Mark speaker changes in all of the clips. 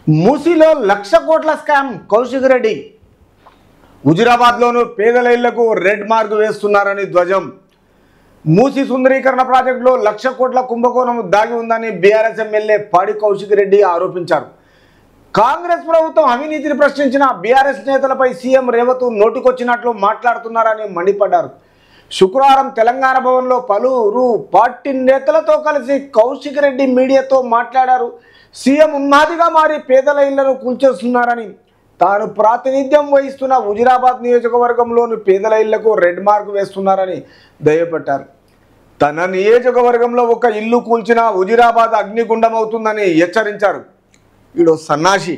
Speaker 1: మూసీలో 1,00,000 కోట్ల స్కామ్ కౌశిక్ రెడ్డి. హుజురాబాద్లోనూ పేదల ఇళ్లకు రెడ్ మార్క్ వేస్తున్నారని ధ్వజం. మూసీ సుందరీకరణ ప్రాజెక్టులో 1,00,000 కోట్ల కుంభకోణం దాగి ఉందని బీఆర్ఎస్ ఎమ్మెల్యే పాడి కౌశిక్ రెడ్డి ఆరోపించారు. కాంగ్రెస్ ప్రభుత్వం అవినీతిని ప్రశ్నించిన బీఆర్ఎస్ నేతలపై సీఎం రేవంత్ నోటికొచ్చినట్లు మాట్లాడుతున్నారని మండిపడ్డారు. శుక్రవారం తెలంగాణ భవన్లో పలువురు పార్టీ నేతలతో కలిసి కౌశిక్ రెడ్డి మీడియాతో మాట్లాడారు. సీఎం ఉన్మాదిగా మారి పేదల ఇళ్లను కూల్చేస్తున్నారని, తాను ప్రాతినిధ్యం వహిస్తున్న హుజురాబాద్ నియోజకవర్గంలోని పేదల ఇళ్లకు రెడ్ మార్క్ వేస్తున్నారని దుయ్యబట్టారు. తన నియోజకవర్గంలో ఒక ఇల్లు కూల్చినా హుజురాబాద్ అగ్నిగుండం అవుతుందని హెచ్చరించారు. వీడు సన్నాసి,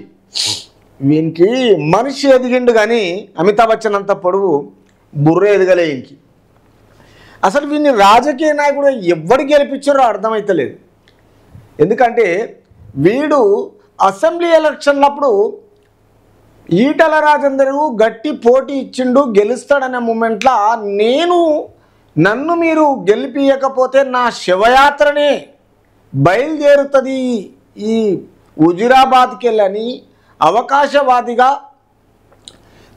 Speaker 1: వీనికి మనిషి ఎదిగిండు కానీ అమితాబ్ బచ్చన్ అంత పొడవు బుర్ర ఎదగలే. ఇంకి అసలు వీడిని రాజకీయ నాయకుడు ఎవరు గెలిపించారో అర్థమైతలేదు. ఎందుకంటే వీడు అసెంబ్లీ ఎలక్షన్లప్పుడు ఈటల రాజేందరు గట్టి పోటీ ఇచ్చిండు, గెలుస్తాడనే మూమెంట్లో నన్ను మీరు గెలిపియకపోతే నా శివయాత్రనే బయలుదేరుతుంది ఈ హుజురాబాద్కి వెళ్ళని అవకాశవాదిగా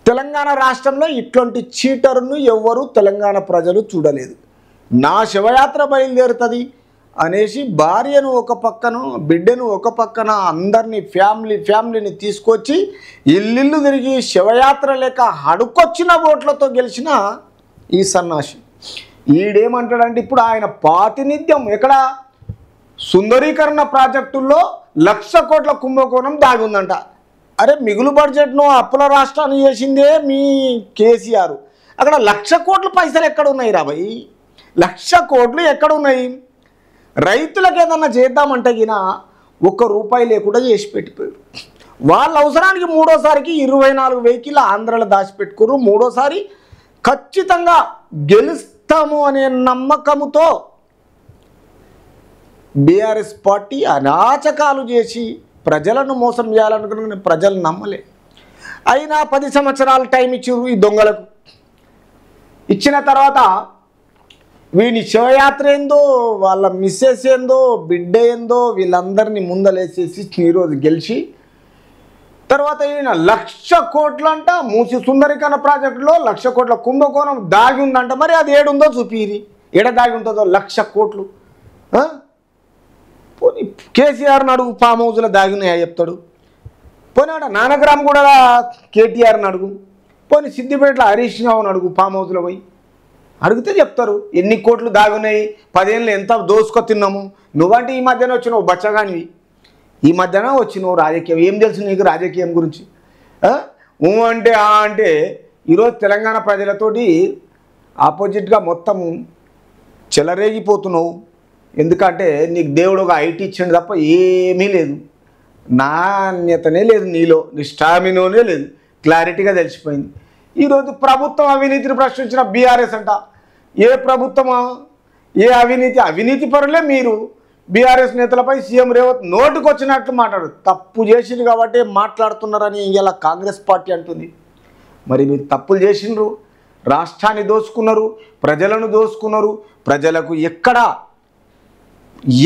Speaker 1: తెలంగాణ రాష్ట్రంలో ఇట్లాంటి చీటర్ను ఎవ్వరూ తెలంగాణ ప్రజలు చూడలేదు. నా శివయాత్ర బయలుదేరుతుంది అనేసి భార్యను ఒక పక్కన, బిడ్డను ఒక పక్కన, అందరినీ ఫ్యామిలీని తీసుకొచ్చి ఇల్లు తిరిగి శివయాత్ర లేక అడుకొచ్చిన ఓట్లతో గెలిచిన ఈ సన్నాసి ఈడేమంటాడంటే, ఇప్పుడు ఆయన ప్రాతినిధ్యం ఎక్కడ సుందరీకరణ ప్రాజెక్టుల్లో 1,00,000 కోట్ల కుంభకోణం దాగి ఉందంట. అరే, మిగులు బడ్జెట్ను అప్పుల రాష్ట్రాన్ని చేసిందే మీ కేసీఆర్. అక్కడ 1,00,000 కోట్ల పైసలు ఎక్కడ ఉన్నాయి రా భయ్? 1,00,000 కోట్లు ఎక్కడ ఉన్నాయి? రైతులకు ఏదన్నా చేద్దామంటే గిన ₹1 లేకుండా చేసి పెట్టిపోయారు. వాళ్ళ అవసరానికి మూడోసారికి 24 వెహికల్ ఆంధ్రలో దాచిపెట్టుకున్నారు. మూడోసారి ఖచ్చితంగా గెలుస్తాము అనే నమ్మకంతో బీఆర్ఎస్ పార్టీ అరాచకాలు చేసి ప్రజలను మోసం చేయాలనుకున్న ప్రజలు నమ్మలే. అయినా 10 సంవత్సరాలు టైం ఇచ్చారు ఈ దొంగలకు. ఇచ్చిన తర్వాత వీని శివయాత్ర ఏందో, వాళ్ళ మిస్సెస్ ఏందో, బిడ్డ ఏందో వీళ్ళందరినీ ముందలేసేసి ఈరోజు గెలిచి తర్వాత ఈయన 1,00,000 కోట్లు అంట. మూసి సుందరీకరణ ప్రాజెక్టులో 1,00,000 కోట్ల కుంభకోణం దాగి ఉందంట. మరి అది ఏడుందో చూపిరి, ఏడ దాగి ఉంటుందో 1,00,000 కోట్లు. పోనీ కేసీఆర్ని అడుగు, ఫామ్ హౌస్లో దాగినాయా చెప్తాడు. పోనీ ఆడ నానగ్రామ్ కూడా కేటీఆర్ని అడుగు. పోనీ సిద్దిపేటలో హరీష్ రావుని అడుగు, ఫామ్ హౌస్లో పోయి అడిగితే చెప్తారు ఎన్ని కోట్లు దాగున్నాయి, 10 ఏళ్ళు ఎంత దోసుకొ తిన్నాము. నువ్వంటే ఈ మధ్యన వచ్చినావు బచ్చగానివి, ఈ మధ్యన వచ్చినావు రాజకీయం. ఏం తెలుసు నీకు రాజకీయం గురించి? అంటే ఈరోజు తెలంగాణ ప్రజలతోటి ఆపోజిట్గా మొత్తం చెలరేగిపోతున్నావు. ఎందుకంటే నీకు దేవుడు ఒక ఐటీ ఇచ్చిండు తప్ప ఏమీ లేదు, నాణ్యతనే లేదు నీలో, నీ స్టామినోనే లేదు. క్లారిటీగా తెలిసిపోయింది. ఈరోజు ప్రభుత్వం అవినీతిని ప్రశ్నించిన బీఆర్ఎస్ అంట. ఏ ప్రభుత్వమా, ఏ అవినీతి పరులే మీరు. బీఆర్ఎస్ నేతలపై సీఎం రేవంత్ నోటుకొచ్చినట్లు మాట్లాడు. తప్పు చేసిండ్రు కాబట్టి మాట్లాడుతున్నారని ఇలా కాంగ్రెస్ పార్టీ అంటుంది. మరి మీరు తప్పులు చేసిండ్రు, రాష్ట్రాన్ని దోచుకున్నారు, ప్రజలను దోచుకున్నారు. ప్రజలకు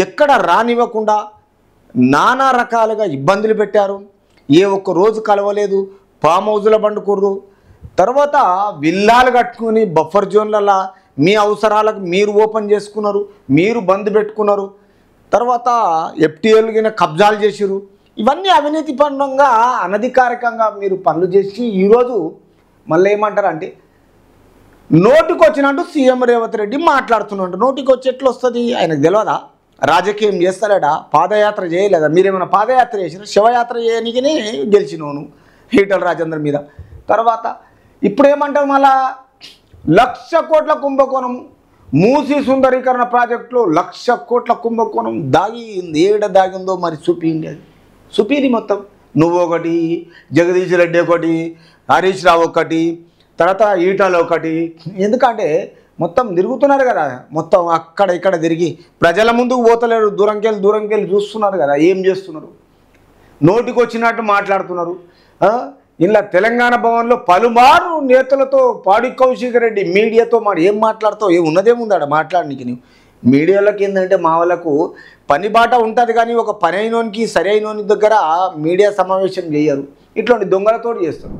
Speaker 1: ఎక్కడ రానివ్వకుండా నానా రకాలుగా ఇబ్బందులు పెట్టారు. ఏ ఒక్క రోజు కలవలేదు, ఫామ్ హౌస్లో పండుకుర్రు. తర్వాత విల్లాలు కట్టుకుని బఫర్ జోన్లలో మీ అవసరాలకు మీరు ఓపెన్ చేసుకున్నారు, మీరు బంద్ పెట్టుకున్నారు. తర్వాత ఎఫ్టీఎల్ కింద కబ్జాలు చేసిరు. ఇవన్నీ అవినీతి పరంగా అనధికారికంగా మీరు పనులు చేసి ఈరోజు మళ్ళీ ఏమంటారంటే నోటికి వచ్చినట్టు సీఎం రేవంత్ రెడ్డి మాట్లాడుతున్నాడు. నోటికి వచ్చి ఎట్లా వస్తుంది? ఆయనకు తెలియదా? రాజకీయం చేస్తాడా? పాదయాత్ర చేయలేదా? మీరేమైనా పాదయాత్ర చేసినా? శివయాత్ర చేయనికనే గెలిచినోను ఈటల రాజేందర్ మీద. తర్వాత ఇప్పుడు ఏమంటారు మళ్ళా 1,00,000 కోట్ల కుంభకోణం. మూసీ సుందరీకరణ ప్రాజెక్టులో 1,00,000 కోట్ల కుంభకోణం దాగింది. ఏడ దాగిందో మరి చూపిండి, అది చూపిది మొత్తం. నువ్వు ఒకటి, జగదీష్ రెడ్డి ఒకటి, హరీష్ రావు ఒకటి, తర్వాత ఈటలు ఒకటి. ఎందుకంటే మొత్తం తిరుగుతున్నారు కదా, మొత్తం అక్కడ ఇక్కడ తిరిగి ప్రజల ముందుకు పోతలేరు. దూరంకెళ్ళి చూస్తున్నారు కదా ఏం చేస్తున్నారు. నోటికి వచ్చినట్టు మాట్లాడుతున్నారు. ఇలా తెలంగాణ భవన్లో పలుమారు నేతలతో పాడి కౌశిక్ రెడ్డి మీడియాతో ఏం మాట్లాడతావు? ఉన్నదేముందాడ మాట్లాడడానికి? నువ్వు మీడియాలోకి ఏంటంటే మా వాళ్ళకు పని బాట ఉంటుంది కానీ ఒక పని అయినోనికి సరి అయినోని దగ్గర మీడియా సమావేశం చేయరు, ఇట్లాంటి దొంగలతో చేస్తారు.